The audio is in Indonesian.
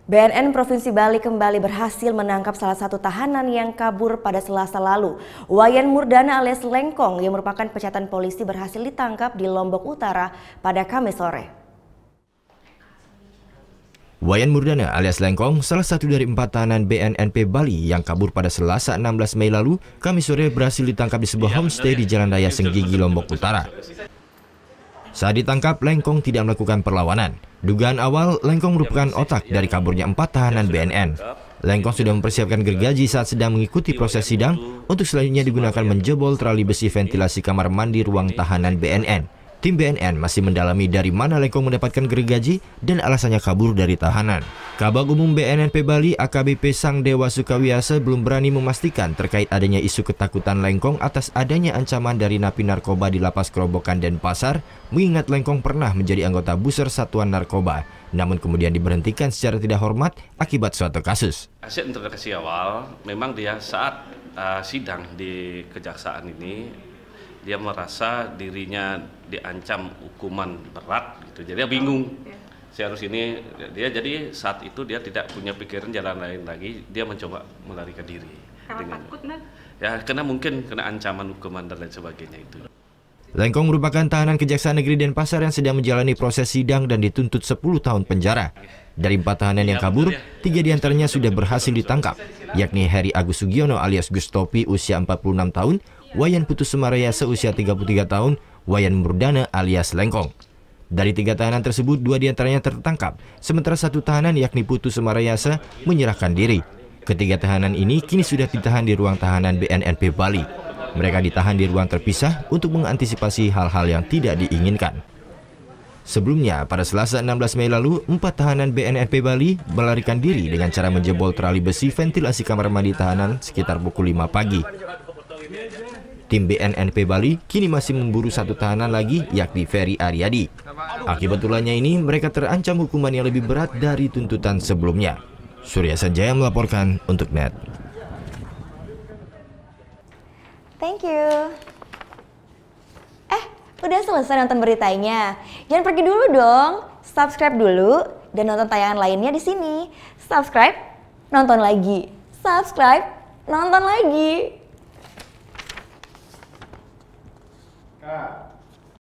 BNN Provinsi Bali kembali berhasil menangkap salah satu tahanan yang kabur pada Selasa lalu. Wayan Murdana alias Lengkong yang merupakan pecatan polisi berhasil ditangkap di Lombok Utara pada Kamis sore. Wayan Murdana alias Lengkong, salah satu dari 4 tahanan BNNP Bali yang kabur pada Selasa 16 Mei lalu, Kamis sore berhasil ditangkap di sebuah homestay di Jalan Raya Senggigi, Lombok Utara. Saat ditangkap, Lengkong tidak melakukan perlawanan. Dugaan awal, Lengkong merupakan otak dari kaburnya 4 tahanan BNN. Lengkong sudah mempersiapkan gergaji saat sedang mengikuti proses sidang untuk selanjutnya digunakan menjebol trali besi ventilasi kamar mandi ruang tahanan BNN. Tim BNN masih mendalami dari mana Lengkong mendapatkan gergaji dan alasannya kabur dari tahanan. Kabag Umum BNNP Bali AKBP Sang Dewa Sukawiasa belum berani memastikan terkait adanya isu ketakutan Lengkong atas adanya ancaman dari napi narkoba di Lapas Kerobokan Denpasar, mengingat Lengkong pernah menjadi anggota Buser Satuan Narkoba, namun kemudian diberhentikan secara tidak hormat akibat suatu kasus. Hasil interogasi awal, memang dia saat sidang di kejaksaan ini, dia merasa dirinya diancam hukuman berat gitu, jadi dia bingung. Seharusnya ini dia jadi saat itu dia tidak punya pikiran jalan lain lagi, dia mencoba melarikan diri. Karena takut, ya karena mungkin kena ancaman hukuman dan lain sebagainya itu. Lengkong merupakan tahanan Kejaksaan Negeri Denpasar yang sedang menjalani proses sidang dan dituntut 10 tahun penjara. Dari 4 tahanan yang kabur, 3 diantaranya sudah berhasil ditangkap, yakni Heri Agus Sugiono alias Gus Topi usia 46 tahun, Wayan Putus Sumarayasa usia 33 tahun, Wayan Murdana alias Lengkong. Dari 3 tahanan tersebut, 2 diantaranya tertangkap, sementara 1 tahanan yakni Putus Sumarayasa menyerahkan diri. Ketiga tahanan ini kini sudah ditahan di ruang tahanan BNNP Bali. Mereka ditahan di ruang terpisah untuk mengantisipasi hal-hal yang tidak diinginkan. Sebelumnya, pada Selasa 16 Mei lalu, 4 tahanan BNNP Bali melarikan diri dengan cara menjebol trali besi ventilasi kamar mandi tahanan sekitar pukul 5 pagi. Tim BNNP Bali kini masih memburu 1 tahanan lagi, yakni Ferry Aryadi. Akibat ulahnya ini, mereka terancam hukuman yang lebih berat dari tuntutan sebelumnya. Surya Sanjaya melaporkan untuk NET. Thank you. Udah selesai nonton beritanya? Jangan pergi dulu dong. Subscribe dulu dan nonton tayangan lainnya di sini. Subscribe, nonton lagi. Subscribe, nonton lagi. Kak.